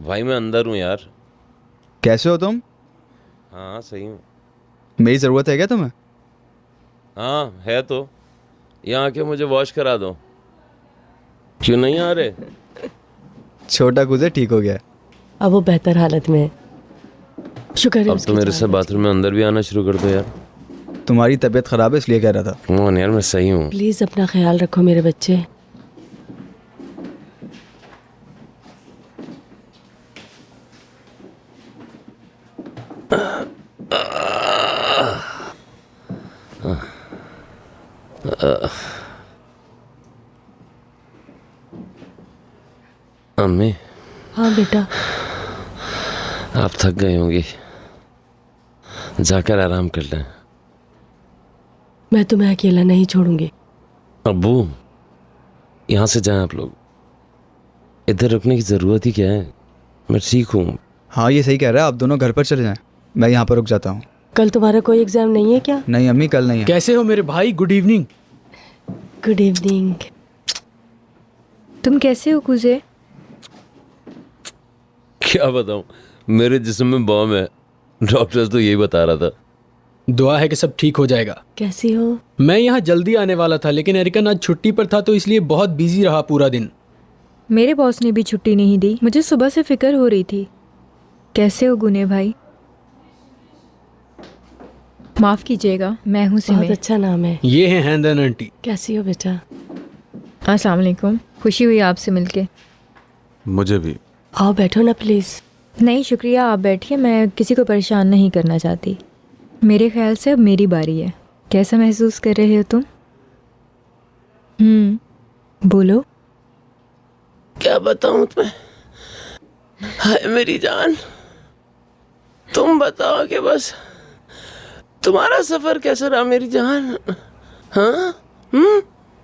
भाई मैं अंदर हूँ यार। कैसे हो तुम? हाँ सही हूँ। मेरी ज़रूरत है क्या तुम्हें? हाँ है तो। यहाँ आके मुझे वॉश करा दो। क्यों नहीं आ रहे? छोटा कुछ ठीक हो गया है। अब वो बेहतर हालत में है। शुक्र है अब तो उसकी मेरे जान से बच बाथरूम में अंदर भी आना शुरू कर दो यार। तुम्हारी तबीयत ख़राब है इसलिए कह रहा था। कौन यार, मैं सही हूँ। गई। प्लीज अपना ख्याल रखो मेरे बच्चे। अम्मी, हाँ बेटा, आप थक गई होंगी, जाकर आराम कर लें। मैं तुम्हें अकेला नहीं छोड़ूंगी। अब्बू, यहाँ से जाएं आप लोग। इधर रुकने की ज़रूरत ही क्या है? मैं ठीक हूँ। हाँ ये सही कह रहा है, आप दोनों घर पर चले जाएं, मैं यहाँ पर रुक जाता हूँ। कल तुम्हारा कोई एग्जाम नहीं है क्या? नहीं अम्मी, कल नहीं है। कैसे हो मेरे भाई? Good evening. Good evening. तुम कैसे हो कुजे? क्या बताऊँ, मेरे जिस्म में बॉम्ब है। डॉक्टर तो यही बता रहा था। दुआ है कि सब ठीक हो जाएगा। कैसी हो? मैं यहाँ जल्दी आने वाला था, लेकिन एरिकन आज छुट्टी पर था, तो इसलिए बहुत बिजी रहा पूरा दिन। मेरे बॉस ने भी छुट्टी नहीं दी, मुझे सुबह से फिक्र हो रही थी। कैसे हो गुने भाई? माफ कीजिएगा, मैं हूँ बहुत सिमे। अच्छा नाम है। ये हैं हैंदन आंटी। कैसी हो बेटा? अस्सलाम वालेकुम, खुशी हुई आपसे मिलके। मुझे भी। आओ बैठो ना प्लीज। नहीं शुक्रिया, आप बैठिए, मैं किसी को परेशान नहीं करना चाहती। मेरे ख्याल से अब मेरी बारी है। कैसा महसूस कर रहे हो तुम? बोलो। क्या बताऊँ तुम्हें? हाय मेरी जान, तुम बताओ कि बस तुम्हारा सफर कैसा रहा मेरी जान? हाँ?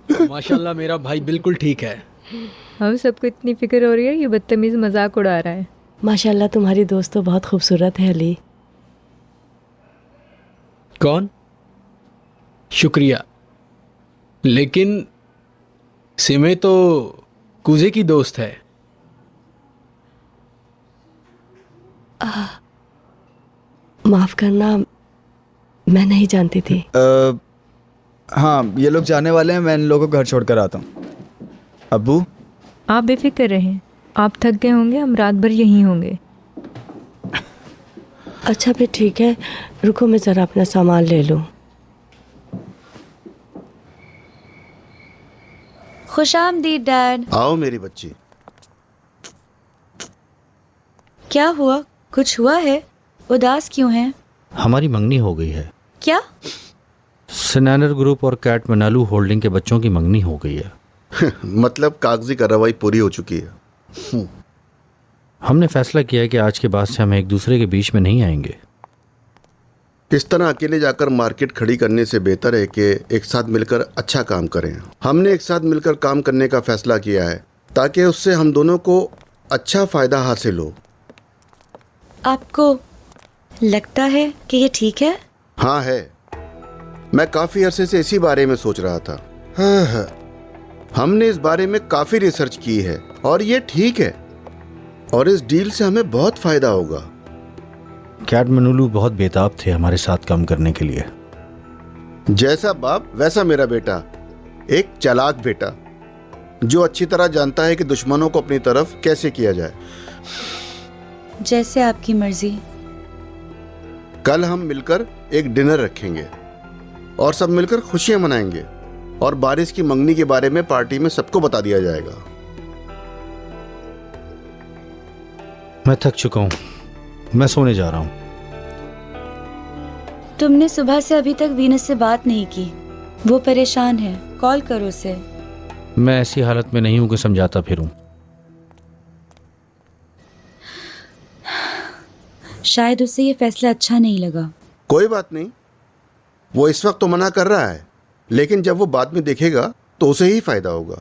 माशाल्लाह मेरा भाई बिल्कुल ठीक है। हम सबको इतनी फिक्र हो रही है, ये बदतमीज मजाक उड़ा रहा है। माशाल्लाह तुम्हारी दोस्त तो बहुत खूबसूरत है अली। कौन? शुक्रिया, लेकिन सिमे तो कुजे की दोस्त है। माफ करना, मैं नहीं जानती थी। हाँ ये लोग जाने वाले हैं, मैं इन लोगों को घर छोड़ कर आता हूँ। अब्बू, आप बेफिक्र रहें, आप थक गए होंगे, हम रात भर यहीं होंगे। अच्छा फिर ठीक है, रुको मैं ज़रा अपना सामान ले लूँ। खुशामदीद डैड। आओ मेरी बच्ची। क्या हुआ? कुछ हुआ है? उदास क्यों हैं? हमारी मंगनी हो गई है। क्या? सनैनर ग्रुप और कैट मनालू होल्डिंग के बच्चों की मंगनी हो गई है। मतलब कागजी कार्रवाई पूरी हो चुकी है। हमने फैसला किया है कि आज के बाद से हम एक दूसरे के बीच में नहीं आएंगे। इस तरह अकेले जाकर मार्केट खड़ी करने से बेहतर है कि एक साथ मिलकर अच्छा काम करें। हमने एक साथ मिलकर काम करने का फैसला किया है ताकि उससे हम दोनों को अच्छा फायदा हासिल हो। आपको लगता है कि ये ठीक है? हाँ है। मैं काफी अरसे से इसी बारे में सोच रहा था। हाँ। हमने इस बारे में काफी रिसर्च की है और ये ठीक है, और इस डील से हमें बहुत फायदा होगा। कैट मनालू बहुत बेताब थे हमारे साथ काम करने के लिए। जैसा बाप वैसा मेरा बेटा, एक चालाक बेटा जो अच्छी तरह जानता है कि दुश्मनों को अपनी तरफ कैसे किया जाए। जैसे आपकी मर्जी। कल हम मिलकर एक डिनर रखेंगे और सब मिलकर खुशियां मनाएंगे, और बारिश की मंगनी के बारे में पार्टी में सबको बता दिया जाएगा। मैं थक चुका हूँ, मैं सोने जा रहा हूँ। तुमने सुबह से अभी तक वीनस से बात नहीं की, वो परेशान है, कॉल करो उसे। मैं ऐसी हालत में नहीं हूँ कि समझाता फिरूं। शायद उसे ये फैसला अच्छा नहीं लगा। कोई बात नहीं, वो इस वक्त तो मना कर रहा है, लेकिन जब वो बाद में देखेगा तो उसे ही फायदा होगा।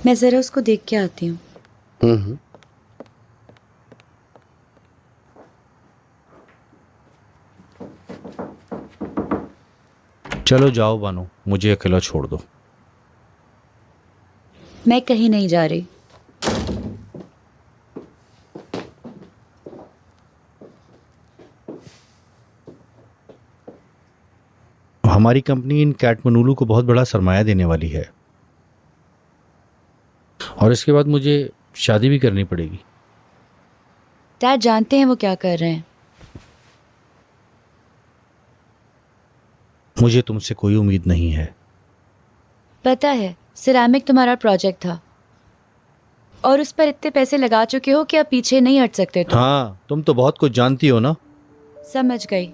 मैं जरा उसको देख के आती हूँ। चलो जाओ बानो, मुझे अकेला छोड़ दो। मैं कहीं नहीं जा रही। हमारी कंपनी इन कैटमनूलू को बहुत बड़ा सरमाया देने वाली है और इसके बाद मुझे शादी भी करनी पड़ेगी। डैड जानते हैं वो क्या कर रहे हैं। मुझे तुमसे कोई उम्मीद नहीं है। पता है, सिरेमिक तुम्हारा प्रोजेक्ट था और उस पर इतने पैसे लगा चुके हो कि अब पीछे नहीं हट सकते तुम। हाँ, तुम तो बहुत कुछ जानती हो ना। समझ गई।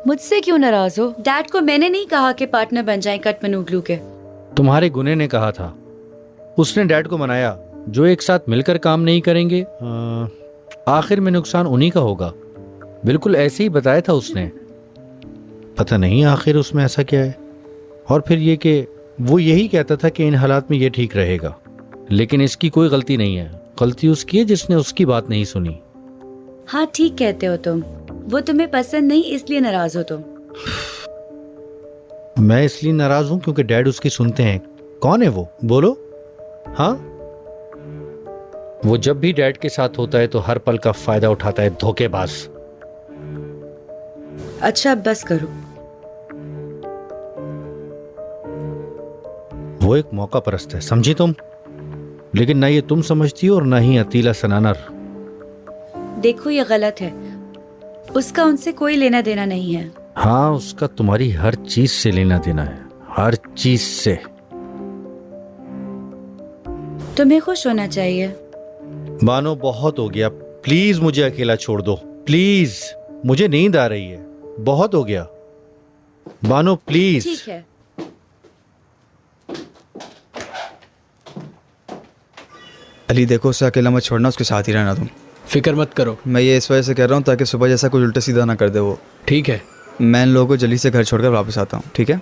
मुझसे क्यों नाराज हो? डैड को मैंने नहीं कहा कि पार्टनर बन जाएं कठमनूगलू के। तुम्हारे गुने ने कहा था। उसने डैड को मनाया, जो एक साथ मिलकर काम नहीं करेंगे आखिर में नुकसान उन्हीं का होगा। बिल्कुल ऐसे ही बताया था उसने। पता नहीं आखिर उसमें ऐसा क्या है। और फिर ये कि वो यही कहता था कि इन हालात में ये ठीक रहेगा, लेकिन इसकी कोई गलती नहीं है। गलती उसकी है जिसने उसकी बात नहीं सुनी। हाँ ठीक कहते हो तुम। वो तुम्हें पसंद नहीं इसलिए नाराज हो तुम। मैं इसलिए नाराज हूं क्योंकि डैड उसकी सुनते हैं। कौन है वो, बोलो? हाँ, वो जब भी डैड के साथ होता है तो हर पल का फायदा उठाता है, धोखेबाज। अच्छा अब बस करो। वो एक मौका परस्त है, समझी तुम? लेकिन ना ये तुम समझती हो और ना ही अतीला सनानर। देखो ये गलत है। उसका उनसे कोई लेना देना नहीं है। हाँ, उसका तुम्हारी हर चीज से लेना देना है, हर चीज से। तुम्हें खुश होना चाहिए। बानो, बहुत हो गया। प्लीज मुझे अकेला छोड़ दो, प्लीज। मुझे नींद आ रही है, बहुत हो गया। बानो प्लीज। ठीक है। अली देखो, उसे अकेला मत छोड़ना, उसके साथ ही रहना तुम। फिक्र मत करो। मैं ये इस वजह से कह रहा हूँ ताकि सुबह जैसा कुछ उल्टा सीधा ना कर दे वो। ठीक है। मैं इन लोगों को जल्दी से घर छोड़कर वापस आता हूँ, ठीक है?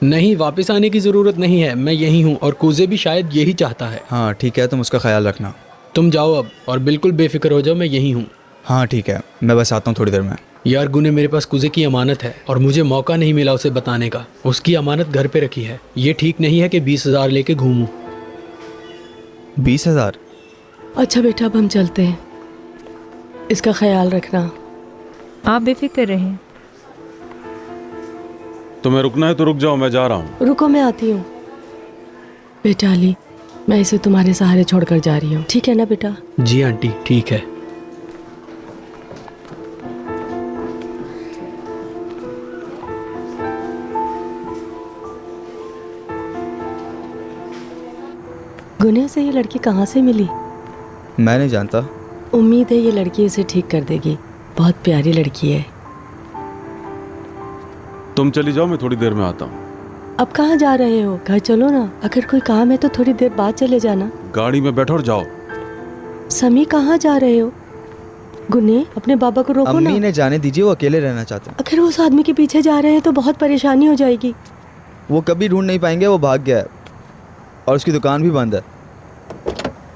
नहीं, वापस आने की ज़रूरत नहीं है। मैं यही हूँ और कूजे भी शायद यही चाहता है। हाँ ठीक है, तुम उसका ख्याल रखना। तुम जाओ अब और बिल्कुल बेफिक्र हो जाओ, मैं यही हूँ। हाँ ठीक है, मैं बस आता हूँ थोड़ी देर में। यार गुने, मेरे पास कुजे की अमानत है और मुझे मौका नहीं मिला उसे बताने का। उसकी अमानत घर पे रखी है। ये ठीक नहीं है कि 20,000 लेके घूमूं। 20,000? अच्छा बेटा, अब हम चलते हैं। इसका ख्याल रखना। आप बेफिक्र रहें। तुम्हें रुकना है तो रुक जाओ, मैं जा रहा हूँ। रुको, मैं आती हूँ। बेटा अली, मैं इसे तुम्हारे सहारे छोड़कर जा रही हूँ, ठीक है ना बेटा? जी आंटी, ठीक है। गुने से ये लड़की कहाँ से मिली? मैं नहीं जानता। उम्मीद है ये लड़की इसे ठीक कर देगी। बहुत प्यारी लड़की है। तुम चली जाओ, मैं थोड़ी देर में आता हूँ। अब कहाँ जा रहे हो? घर चलो ना। अगर कोई काम है तो थोड़ी देर बाद चले जाना। गाड़ी में बैठो और जाओ। समी, कहाँ जा रहे हो? गुने, अपने बाबा को रोको ना। अम्मी ने जाने दीजिए, वो अकेले रहना चाहते हैं। अगर वो उस आदमी के पीछे जा रहे हैं तो बहुत परेशानी हो जाएगी। वो कभी ढूंढ नहीं पाएंगे, वो भाग गया है और उसकी दुकान भी बंद है।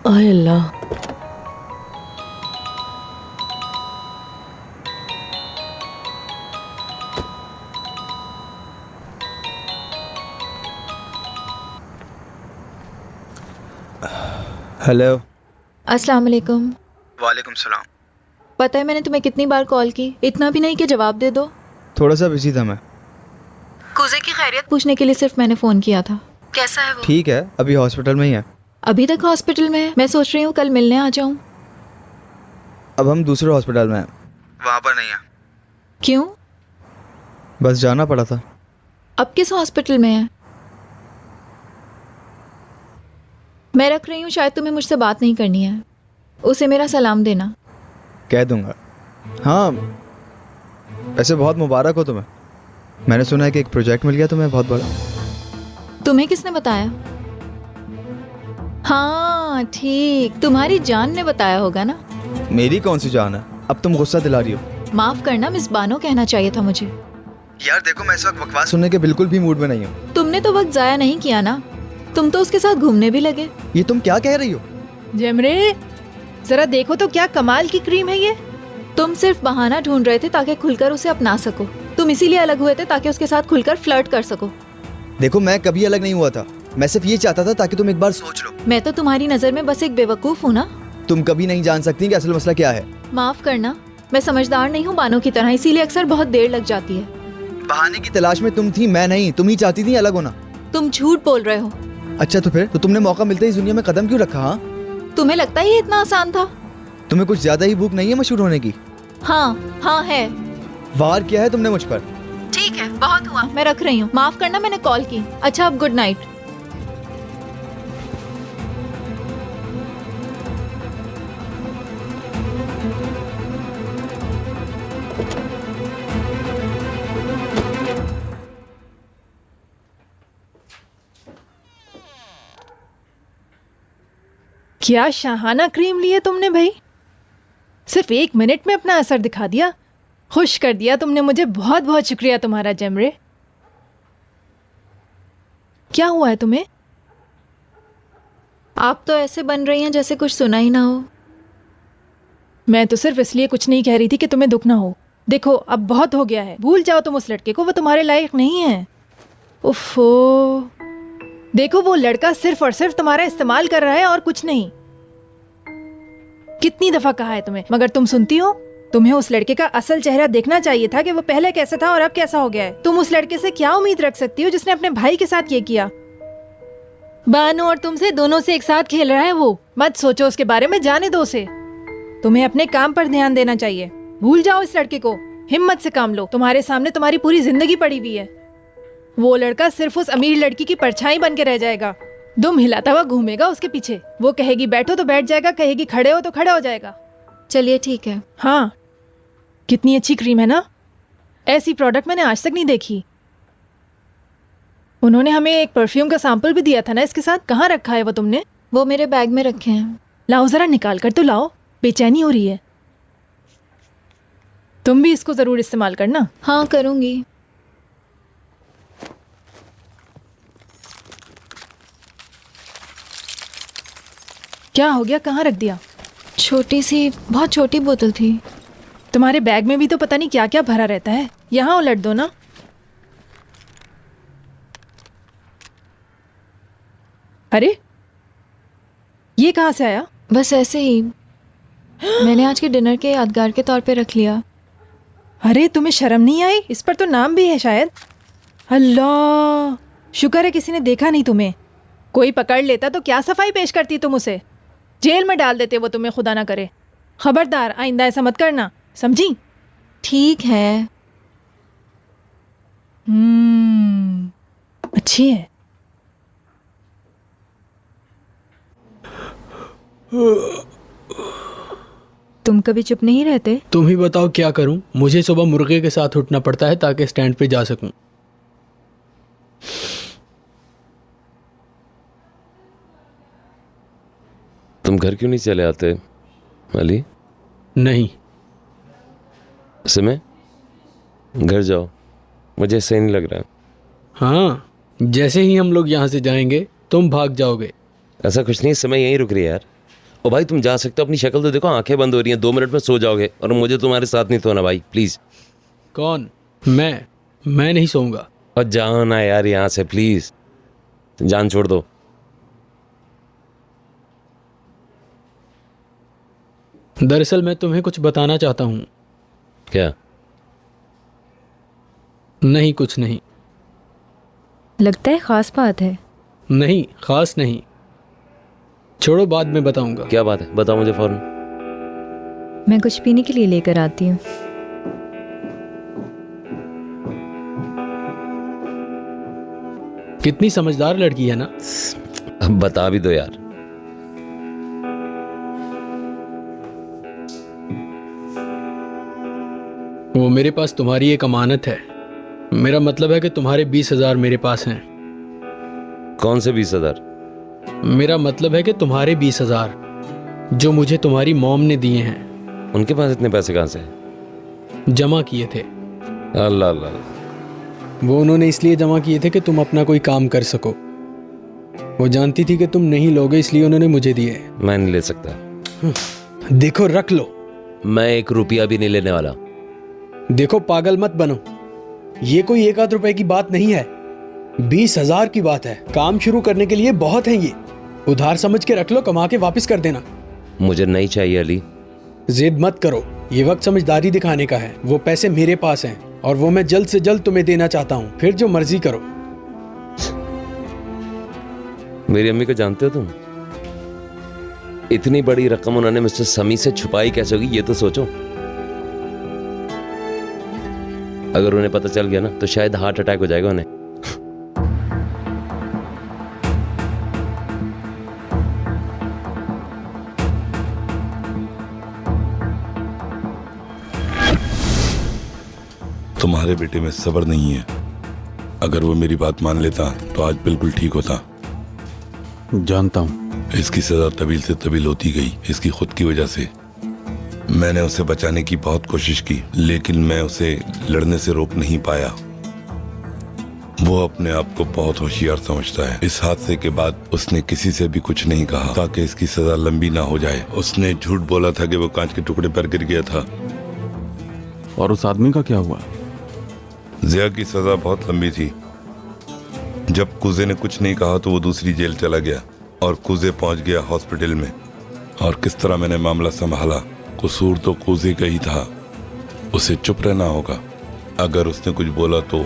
आय अल्लाह। हेलो। अस्सलाम वालेकुम। वालेकुम सलाम। पता है मैंने तुम्हें कितनी बार कॉल की, इतना भी नहीं कि जवाब दे दो। थोड़ा सा बिजी था मैं। कुजे की खैरियत पूछने के लिए सिर्फ मैंने फ़ोन किया था। कैसा है वो? ठीक है, अभी हॉस्पिटल में ही है। अभी तक हॉस्पिटल में है? मैं सोच रही हूँ कल मिलने आ जाऊँ। अब हम दूसरे हॉस्पिटल में हैं, वहाँ पर नहीं है। क्यों? बस जाना पड़ा था। अब किस हॉस्पिटल में है? मैं रख रही हूँ, शायद तुम्हें मुझसे बात नहीं करनी है। उसे मेरा सलाम देना। कह दूंगा। हाँ, ऐसे बहुत मुबारक हो तुम्हें। मैंने सुना है कि एक प्रोजेक्ट मिल गया तुम्हें बहुत बड़ा। तुम्हें किसने बताया? हाँ ठीक, तुम्हारी जान ने बताया होगा ना। मेरी कौन सी जान है? अब तुम गुस्सा दिला रही हो। माफ करना, मिस बानो कहना चाहिए था मुझे। यार देखो, मैं इस वक्त बकवास सुनने के बिल्कुल भी मूड में नहीं हूँ। तुमने तो वक्त जाया नहीं किया ना, तुम तो उसके साथ घूमने भी लगे। ये तुम क्या कह रही हो? जमरे, जरा देखो तो क्या कमाल की क्रीम है ये। तुम सिर्फ बहाना ढूंढ रहे थे ताकि खुलकर उसे अपना सको। तुम इसीलिए अलग हुए थे ताकि उसके साथ खुलकर फ्लर्ट कर सको। देखो, मैं कभी अलग नहीं हुआ था। मैं सिर्फ ये चाहता था ताकि तुम एक बार सोच लो। मैं तो तुम्हारी नज़र में बस एक बेवकूफ़ हूँ ना। तुम कभी नहीं जान सकती कि असल मसला क्या है। माफ़ करना, मैं समझदार नहीं हूँ बानों की तरह, इसीलिए अक्सर बहुत देर लग जाती है। बहाने की तलाश में तुम थी, मैं नहीं। तुम ही चाहती थी अलग होना। तुम झूठ बोल रहे हो। अच्छा तो फिर तो तुमने मौका मिलते ही इस दुनिया में कदम क्यों रखा? हाँ, तुम्हें लगता है ये इतना आसान था? तुम्हें कुछ ज्यादा ही भूख नहीं है मशहूर होने की? हाँ है। वार किया है तुमने मुझ पर। ठीक है, बहुत हुआ, मैं रख रही हूँ। माफ करना मैंने कॉल की। अच्छा अब गुड नाइट। क्या शाहाना क्रीम ली है तुमने भाई? सिर्फ 1 मिनट में अपना असर दिखा दिया। खुश कर दिया तुमने मुझे। बहुत बहुत शुक्रिया तुम्हारा जमरे। क्या हुआ है तुम्हें? आप तो ऐसे बन रही हैं जैसे कुछ सुना ही ना हो। मैं तो सिर्फ इसलिए कुछ नहीं कह रही थी कि तुम्हें दुख ना हो। देखो अब बहुत हो गया है, भूल जाओ तुम उस लड़के को, वो तुम्हारे लायक नहीं है। उफ़ो, देखो वो लड़का सिर्फ और सिर्फ तुम्हारा इस्तेमाल कर रहा है और कुछ नहीं। कितनी दफा कहा है तुम्हें, मगर तुम सुनती हो? तुम्हें उस लड़के का असल चेहरा देखना चाहिए था कि वो पहले कैसा था और अब कैसा हो गया है। तुम उस लड़के से क्या उम्मीद रख सकती हो जिसने अपने भाई के साथ ये किया? बानो और तुमसे दोनों से एक साथ खेल रहा है वो। मत सोचो उसके बारे में, जाने दो उसे। तुम्हें अपने काम पर ध्यान देना चाहिए। भूल जाओ इस लड़के को, हिम्मत से काम लो। तुम्हारे सामने तुम्हारी पूरी जिंदगी पड़ी हुई है। वो लड़का सिर्फ उस अमीर लड़की की परछाई बन के रह जाएगा। दुम हिलाता हुआ घूमेगा उसके पीछे। वो कहेगी बैठो तो बैठ जाएगा, कहेगी खड़े हो तो खड़ा हो जाएगा। चलिए ठीक है। हाँ, कितनी अच्छी क्रीम है ना। ऐसी प्रोडक्ट मैंने आज तक नहीं देखी। उन्होंने हमें एक परफ्यूम का सैंपल भी दिया था ना इसके साथ। कहाँ रखा है वो तुमने? वो मेरे बैग में रखे हैं। लाओ जरा, निकाल कर तो लाओ, बेचैनी हो रही है। तुम भी इसको जरूर इस्तेमाल करना। हाँ करूँगी। क्या हो गया, कहाँ रख दिया? छोटी सी, बहुत छोटी बोतल थी। तुम्हारे बैग में भी तो पता नहीं क्या क्या भरा रहता है। यहाँ उलट दो ना। अरे ये कहाँ से आया? बस ऐसे ही, मैंने आज के डिनर के यादगार के तौर पे रख लिया। अरे तुम्हें शर्म नहीं आई? इस पर तो नाम भी है शायद। अल्लाह, शुक्र है किसी ने देखा नहीं तुम्हें। कोई पकड़ लेता तो क्या सफाई पेश करती तुम उसे। जेल में डाल देते वो तुम्हें, खुदा ना करे। खबरदार, आइंदा ऐसा मत करना, समझी? ठीक है। अच्छी है। तुम कभी चुप नहीं रहते? तुम ही बताओ क्या करूं। मुझे सुबह मुर्गे के साथ उठना पड़ता है ताकि स्टैंड पे जा सकूं। तुम घर क्यों नहीं चले आते अली? नहीं। समय घर जाओ, मुझे सही नहीं लग रहा। हाँ, जैसे ही हम लोग यहाँ से जाएंगे तुम भाग जाओगे। ऐसा कुछ नहीं, समय यहीं रुक रही है यार। ओ भाई तुम जा सकते हो, अपनी शक्ल तो देखो, आंखें बंद हो रही हैं। 2 मिनट में सो जाओगे और मुझे तुम्हारे साथ नहीं सोना भाई, प्लीज। कौन? मैं नहीं सोऊंगा। और जाओ ना यार यहाँ से प्लीज, जान छोड़ दो। दरअसल मैं तुम्हें कुछ बताना चाहता हूँ। क्या? नहीं, कुछ नहीं। लगता है खास बात है। नहीं, खास नहीं। छोड़ो, बाद में बताऊंगा। क्या बात है, बताओ मुझे फौरन। मैं कुछ पीने के लिए लेकर आती हूँ। कितनी समझदार लड़की है ना। अब बता भी दो यार। वो मेरे पास तुम्हारी एक अमानत है। मेरा मतलब है कि तुम्हारे 20,000 मेरे पास हैं। कौन से 20,000? मेरा मतलब है कि तुम्हारे 20,000 जो मुझे तुम्हारी मॉम ने दिए हैं। उनके पास इतने पैसे कहाँ से? जमा किए थे। अल्लाह अल्लाह। वो उन्होंने इसलिए जमा किए थे कि तुम अपना कोई काम कर सको। वो जानती थी कि तुम नहीं लोगे, इसलिए उन्होंने मुझे दिए। मैं नहीं ले सकता। देखो, रख लो। मैं 1 रुपया भी नहीं लेने वाला। देखो, पागल मत बनो। ये कोई 1 आध रुपए की बात नहीं है। 20,000 की बात है, काम शुरू करने के लिए बहुत है ये। उधार समझ के रख लो, कमा के वापस कर देना। मुझे नहीं चाहिए अली। जिद मत करो, ये वक्त समझदारी दिखाने का है। वो पैसे मेरे पास हैं और वो मैं जल्द से जल्द तुम्हें देना चाहता हूँ, फिर जो मर्जी करो। मेरी अम्मी को जानते हो तुम? इतनी बड़ी रकम उन्होंने मिस्टर समी से छुपाई कैसे होगी, ये तो सोचो। अगर उन्हें पता चल गया ना तो शायद हार्ट अटैक हो जाएगा उन्हें। तुम्हारे बेटे में सब्र नहीं है। अगर वो मेरी बात मान लेता तो आज बिल्कुल ठीक होता। जानता हूँ। इसकी सजा तबील से तबील होती गई, इसकी खुद की वजह से। मैंने उसे बचाने की बहुत कोशिश की, लेकिन मैं उसे लड़ने से रोक नहीं पाया। वो अपने आप को बहुत होशियार समझता है। इस हादसे के बाद उसने किसी से भी कुछ नहीं कहा ताकि इसकी सजा लंबी ना हो जाए। उसने झूठ बोला था कि वो कांच के टुकड़े पर गिर गया था। और उस आदमी का क्या हुआ? जिया की सजा बहुत लंबी थी। जब कुजे ने कुछ नहीं कहा तो वो दूसरी जेल चला गया और कुजे पहुंच गया हॉस्पिटल में। और किस तरह मैंने मामला संभाला, कसूर तो कुजे का ही था। उसे चुप रहना होगा। अगर उसने कुछ बोला तो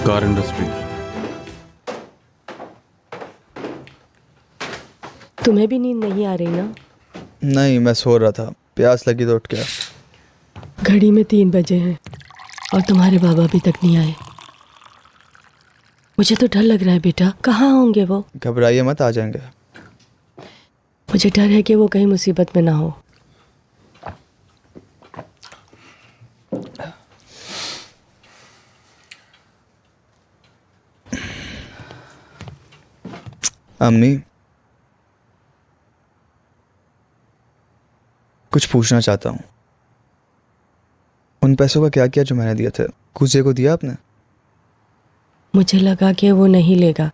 कार इंडस्ट्री। तुम्हें भी नींद नहीं आ रही ना? नहीं, मैं सो रहा था, प्यास लगी तो उठ गया। घड़ी में 3 बजे हैं और तुम्हारे बाबा अभी तक नहीं आए। मुझे तो डर लग रहा है बेटा, कहाँ होंगे वो? घबराइए मत, आ जाएंगे। मुझे डर है कि वो कहीं मुसीबत में ना हो। अम्मी, कुछ पूछना चाहता हूँ। उन पैसों का क्या किया जो मैंने दिए थे? कुजे को दिया आपने? मुझे लगा कि वो नहीं लेगा,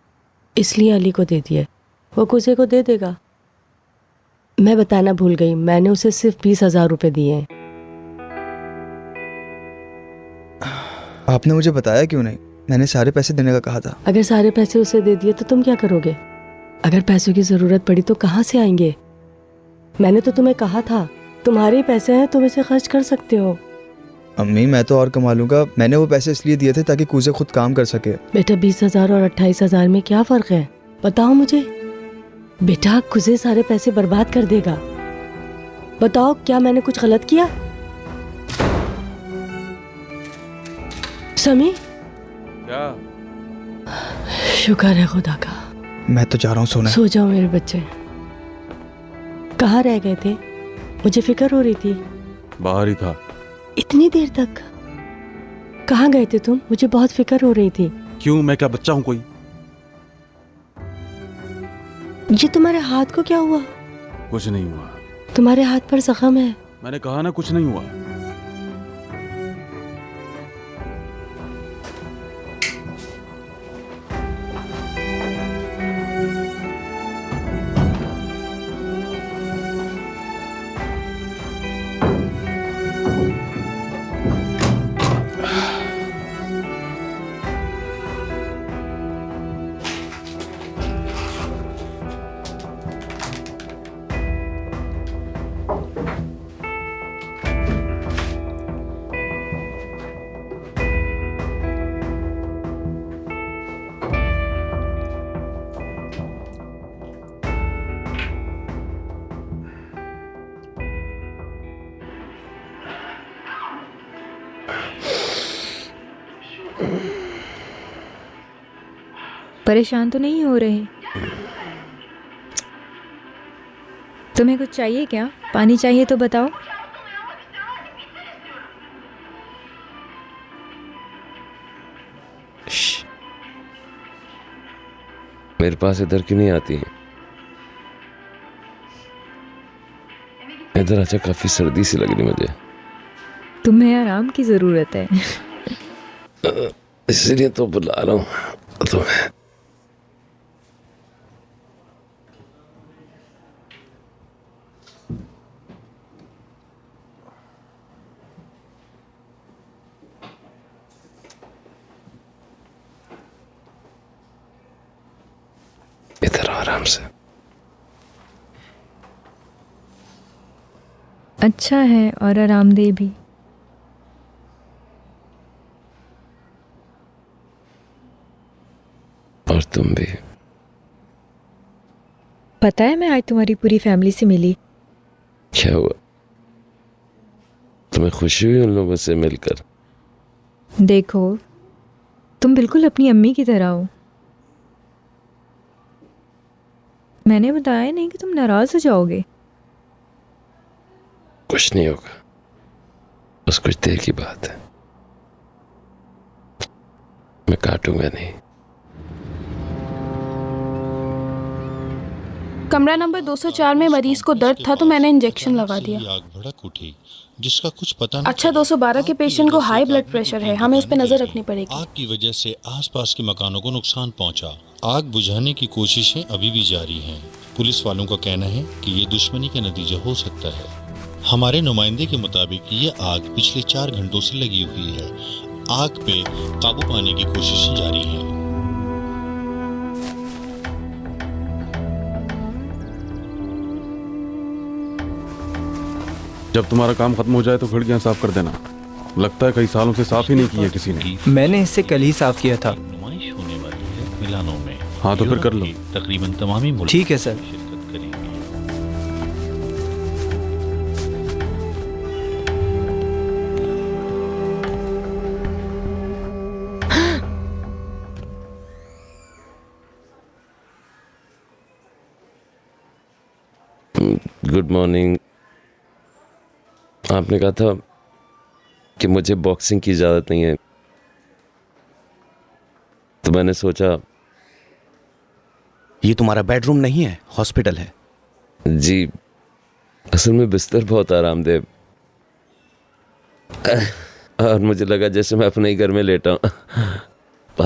इसलिए अली को दे दिए। वो कुजे को दे देगा। मैं बताना भूल गई, मैंने उसे सिर्फ 20,000 रुपये दिए हैं। आपने मुझे बताया क्यों नहीं? मैंने सारे पैसे देने का कहा था। अगर सारे पैसे उसे दे दिए तो तुम क्या करोगे? अगर पैसों की ज़रूरत पड़ी तो कहाँ से आएंगे? मैंने तो तुम्हें कहा था, तुम्हारे ही पैसे हैं, तुम इसे खर्च कर सकते हो। अम्मी, मैं तो और कमा लूंगा। मैंने वो पैसे इसलिए दिए थे ताकि कुजे खुद काम कर सके। बेटा, 20,000 और 28,000 में क्या फ़र्क है? बताओ मुझे। बेटा, कुजे सारे पैसे बर्बाद कर देगा। बताओ, क्या मैंने कुछ गलत किया? समी, क्या? शुक्र है खुदा का। मैं तो जा रहा हूँ सोने। सो जाओ मेरे बच्चे। कहाँ रह गए थे? मुझे फिक्र हो रही थी। बाहर ही था। इतनी देर तक कहाँ गए थे तुम? मुझे बहुत फिक्र हो रही थी। क्यों, मैं क्या बच्चा हूँ कोई? ये तुम्हारे हाथ को क्या हुआ? कुछ नहीं हुआ। तुम्हारे हाथ पर जख्म है। मैंने कहा ना कुछ नहीं हुआ। परेशान तो नहीं हो रहे? तुम्हें कुछ चाहिए क्या? पानी चाहिए तो बताओ। मेरे पास इधर क्यों नहीं आती है? इधर अच्छा, काफी सर्दी सी लग रही मुझे, तुम्हें आराम की ज़रूरत है। इसलिए तो बुला रहा हूँ तुम्हें। इधर आराम से। अच्छा है और आरामदेह भी। और तुम भी। पता है मैं आज तुम्हारी पूरी फैमिली से मिली। क्या हुआ? तुम्हें खुशी हुई उन लोगों से मिलकर? देखो, तुम बिल्कुल अपनी अम्मी की तरह हो। मैंने बताया नहीं कि तुम नाराज हो जाओगे। कुछ नहीं होगा, बस कुछ देर की बात है। मैं काटूंगा नहीं। कमरा नंबर 204 में मरीज को दर्द था तो मैंने इंजेक्शन लगा दिया। आग भड़क उठी जिसका कुछ पता नहीं। अच्छा, 212 के पेशेंट को हाई ब्लड प्रेशर है, हमें उस पर नजर रखनी पड़ेगी। आग की वजह से आसपास के मकानों को नुकसान पहुंचा। आग बुझाने की कोशिशें अभी भी जारी हैं। पुलिस वालों का कहना है कि ये दुश्मनी का नतीजा हो सकता है। हमारे नुमाइंदे के मुताबिक ये आग पिछले 4 घंटों से लगी हुई है। आग पे काबू पाने की कोशिशें जारी हैं। जब तुम्हारा काम खत्म हो जाए तो खिड़कियां साफ कर देना। लगता है कई सालों से साफ ही नहीं की है किसी ने। मैंने इससे कल ही साफ किया था। नुमाइश होने वाली है मिलानों में। हाँ तो फिर कर लो। तकरीबन तमामी मुल्क ठीक है सर। शिरकत करेंगे। Good morning. आपने कहा था कि मुझे बॉक्सिंग की इजाज़त नहीं है, तो मैंने सोचा। ये तुम्हारा बेडरूम नहीं है, हॉस्पिटल है। जी, असल में बिस्तर बहुत आरामदेह और मुझे लगा जैसे मैं अपने ही घर में लेटा हूँ।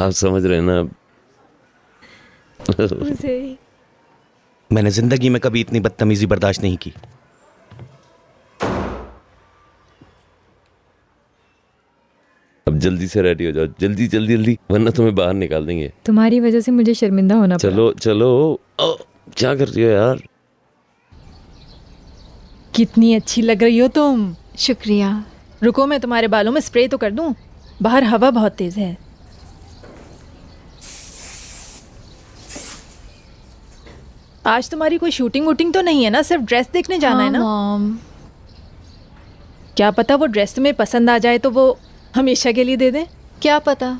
आप समझ रहे हैं ना? मैंने जिंदगी में कभी इतनी बदतमीजी बर्दाश्त नहीं की। अब जल्दी से रेडी हो जाओ, जल्दी जल्दी जल्दी, वरना तुम्हें बाहर निकाल देंगे। तुम्हारी वजह से मुझे शर्मिंदा होना पड़ा। चलो चलो। क्या कर रही हो यार? कितनी अच्छी लग रही हो तुम। शुक्रिया। रुको, मैं तुम्हारे बालों में स्प्रे तो कर दूं। बाहर हवा बहुत तेज है। आज तुम्हारी कोई शूटिंग वूटिंग तो नहीं है ना? सिर्फ ड्रेस देखने जाना है ना? मॉम। क्या पता वो ड्रेस तुम्हें पसंद आ जाए तो वो हमेशा के लिए दे दें। क्या पता।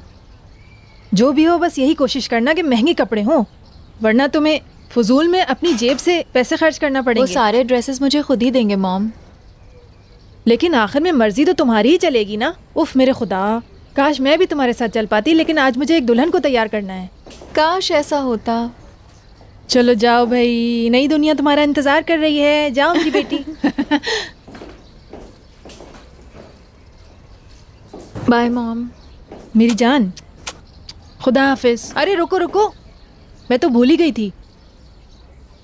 जो भी हो, बस यही कोशिश करना कि महंगे कपड़े हों, वरना तुम्हें फजूल में अपनी जेब से पैसे खर्च करना पड़ेंगे। वो सारे ड्रेसेस मुझे खुद ही देंगे मॉम। लेकिन आखिर में मर्जी तो तुम्हारी ही चलेगी ना। उफ मेरे खुदा, काश मैं भी तुम्हारे साथ चल पाती, लेकिन आज मुझे एक दुल्हन को तैयार करना है। काश ऐसा होता। चलो जाओ भाई, नई दुनिया तुम्हारा इंतजार कर रही है। जाओ मेरी बेटी। Bye mom. मेरी जान, खुदा हाफिज। अरे रुको रुको, मैं तो भूल ही गई थी।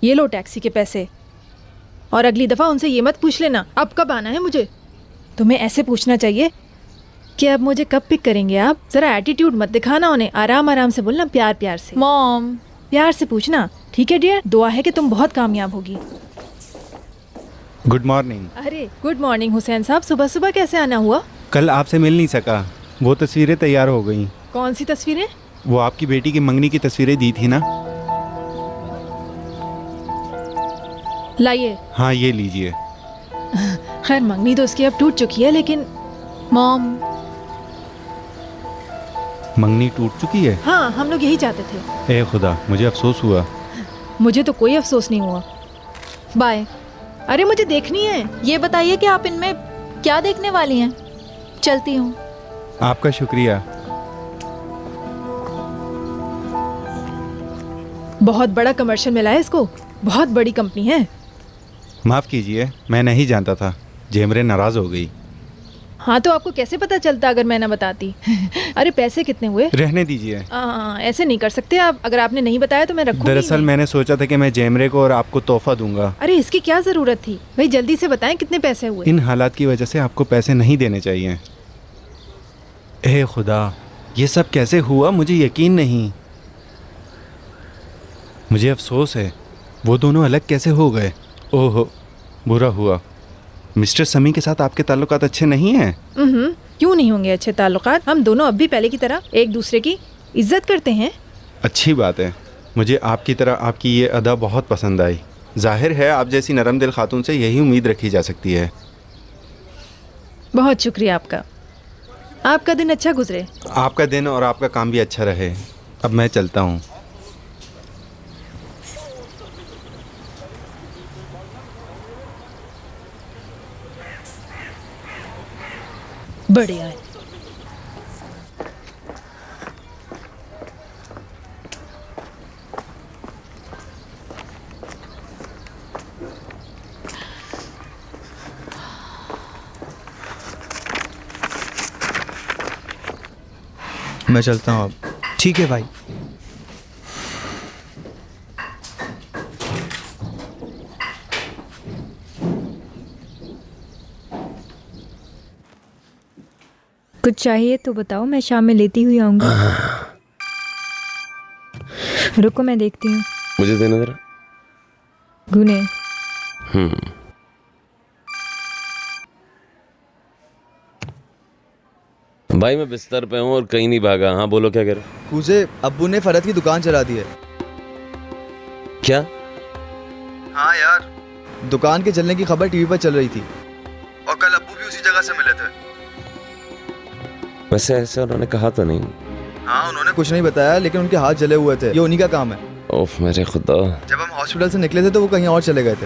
ये लो टैक्सी के पैसे, और अगली दफ़ा उनसे ये मत पूछ लेना अब कब आना है मुझे। तुम्हें ऐसे पूछना चाहिए कि अब मुझे कब पिक करेंगे आप। ज़रा एटीट्यूड मत दिखाना उन्हें, आराम आराम से बोलना, प्यार प्यार से। मॉम प्यार से पूछना, ठीक है डियर? दुआ है कि तुम बहुत कामयाब होगी। Good morning. अरे गुड मॉर्निंग हुसैन साहब, सुबह सुबह कैसे आना हुआ? कल आपसे मिल नहीं सका, वो तस्वीरें तैयार हो गई। कौन सी तस्वीरें? वो आपकी बेटी की मंगनी की तस्वीरें दी थी ना। लाइए। हाँ ये लीजिए। खैर मंगनी तो उसकी अब टूट चुकी है, लेकिन मॉम। मंगनी टूट चुकी है? हाँ, हम लोग यही चाहते थे। ए खुदा, मुझे अफसोस हुआ। मुझे तो कोई अफसोस नहीं हुआ। बाय। अरे मुझे देखनी है। ये बताइए कि आप इनमें क्या देखने वाली हैं? चलती हूँ। आपका शुक्रिया। बहुत बड़ा कमर्शियल मिला है इसको, बहुत बड़ी कंपनी है। माफ़ कीजिए, मैं नहीं जानता था। जेमरे नाराज़ हो गई। हाँ तो आपको कैसे पता चलता अगर मैं ना बताती? अरे पैसे कितने हुए? रहने दीजिए। ऐसे नहीं कर सकते आप। अगर आपने नहीं बताया तो मैं रखूंगी दरअसल नहीं। मैंने सोचा था कि मैं जेमरे को और आपको तोहफा दूंगा। अरे इसकी क्या ज़रूरत थी भाई? जल्दी से बताएं कितने पैसे हुए। इन हालात की वजह से आपको पैसे नहीं देने चाहिए। ए खुदा, ये सब कैसे हुआ? मुझे यकीन नहीं। मुझे अफसोस है, वो दोनों अलग कैसे हो गए? ओहो, बुरा हुआ। मिस्टर समी के साथ आपके ताल्लुकात अच्छे नहीं हैं? क्यों नहीं होंगे अच्छे ताल्लुकात? हम दोनों अब भी पहले की तरह एक दूसरे की इज्जत करते हैं। अच्छी बात है। मुझे आपकी तरह आपकी ये अदा बहुत पसंद आई। जाहिर है आप जैसी नरम दिल खातून से यही उम्मीद रखी जा सकती है। बहुत शुक्रिया आपका। आपका दिन अच्छा गुजरे। आपका दिन और आपका काम भी अच्छा रहे। अब मैं चलता हूँ। बढ़िया है। मैं चलता हूँ अब। ठीक है भाई। कुछ चाहिए तो बताओ, मैं शाम में लेती हुई आऊँगी। रुको मैं देखती हूँ। मुझे देना जरा। गुने भाई मैं बिस्तर पे हूँ और कहीं नहीं भागा। हाँ बोलो क्या कह रहे हो? कूजे, अब्बू ने फरहत की दुकान चला दी है। क्या? हाँ यार, दुकान के चलने की खबर टीवी पर चल रही थी और कल अब्बू भी उसी जगह से मिले थे। वैसे ऐसे उन्होंने कहा तो नहीं। हाँ उन्होंने कुछ नहीं बताया, लेकिन उनके हाथ जले हुए थे। ये उन्हीं का काम है। ओफ मेरे खुदा। जब हम हॉस्पिटल से निकले थे तो वो कहीं और चले गए थे।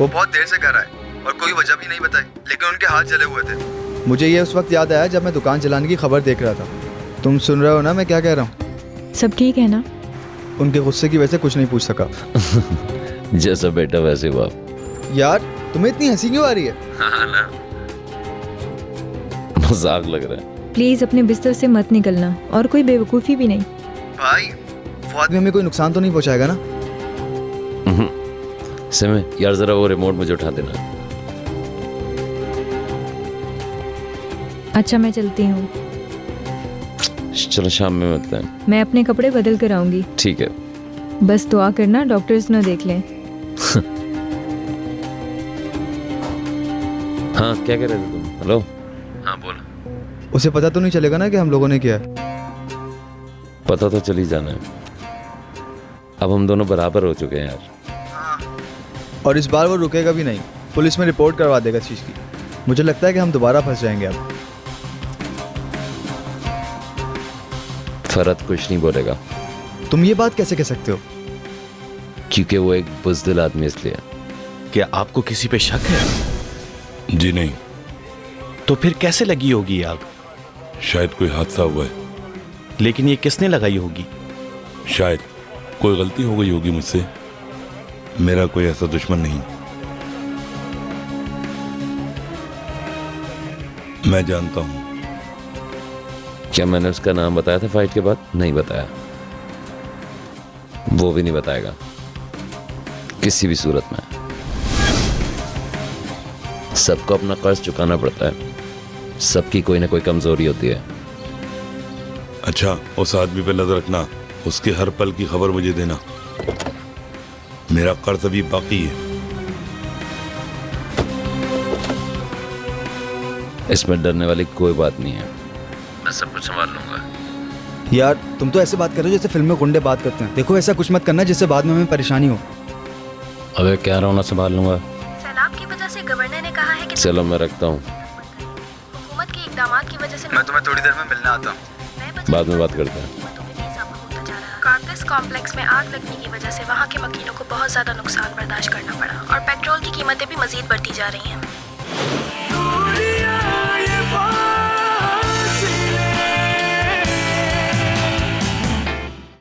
वो बहुत देर से घर आए और कोई वजह भी नहीं बताई, लेकिन उनके हाथ जले हुए थे। मुझे ये उस वक्त याद आया जब मैं दुकान चलाने की खबर देख रहा था। तुम सुन रहे हो ना मैं क्या कह रहा हूँ? सब ठीक है ना? उनके गुस्से की वजह से कुछ नहीं पूछ सका। जैसा बेटा वैसे बाप। यार तुम्हें इतनी हंसी क्यों आ रही है? हाँ ना, मजाक लग रहा है। प्लीज़ अपने बिस्तर से मत निकलना, और कोई बेवकूफ़ी भी नहीं। भाई वो आदमी हमें कोई नुकसान तो नहीं पहुंचाएगा ना? समय यार जरा वो रिमोट मुझे उठा देना। अच्छा मैं चलती हूँ। चलो शाम में मिलते हैं। मैं अपने कपड़े बदल कर आऊँगी। ठीक है। बस दुआ करना डॉक्टर्स ना देख लें। हाँ क्या कह रहे थे तुम? हेलो। हाँ बोलो। उसे पता तो नहीं चलेगा ना कि हम लोगों ने किया है? पता तो चल ही जाना है। अब हम दोनों बराबर हो चुके हैं यार। और इस बार वो रुकेगा भी नहीं। पुलिस में रिपोर्ट करवा देगा इस चीज़ की। मुझे लगता है कि हम दोबारा फंस जाएंगे अब। फरहत कुछ नहीं बोलेगा। तुम ये बात कैसे कह सकते हो? क्योंकि वो एक बुज़दिल आदमी इसलिए। क्या आपको किसी पे शक है? जी नहीं। तो फिर कैसे लगी होगी आग? शायद कोई हादसा हुआ है। लेकिन ये किसने लगाई होगी? शायद कोई गलती हो गई होगी मुझसे। मेरा कोई ऐसा दुश्मन नहीं। मैं जानता हूं। क्या मैंने उसका नाम बताया था फाइट के बाद? नहीं बताया। वो भी नहीं बताएगा किसी भी सूरत में। सबको अपना कर्ज चुकाना पड़ता है। सबकी कोई ना कोई कमजोरी होती है। अच्छा उस आदमी पे नजर रखना, उसके हर पल की खबर मुझे देना। मेरा कर्ज अभी बाकी है। इसमें डरने वाली कोई बात नहीं है। मैं सब कुछ संभाल लूंगा। यार तुम तो ऐसे बात कर रहे हो जैसे फिल्म में गुंडे बात करते हैं। देखो ऐसा कुछ मत करना जिससे बाद में हमें परेशानी हो। अबे क्या रहा ना संभाल लूंगा। सैलाब की वजह से गवर्नर ने कहा है कि चलो मैं रखता हूँ। हुकूमत के इकदामात की वजह से मैं तुम्हें थोड़ी देर में मिलने आता हूँ। बाद में बात करते हैं। कार्टेक्स कॉम्प्लेक्स में आग लगने की वजह से वहाँ के मकीनों को बहुत ज्यादा नुकसान बर्दाश्त करना पड़ा और पेट्रोल की कीमतें भी मजीद बढ़ती जा रही हैं।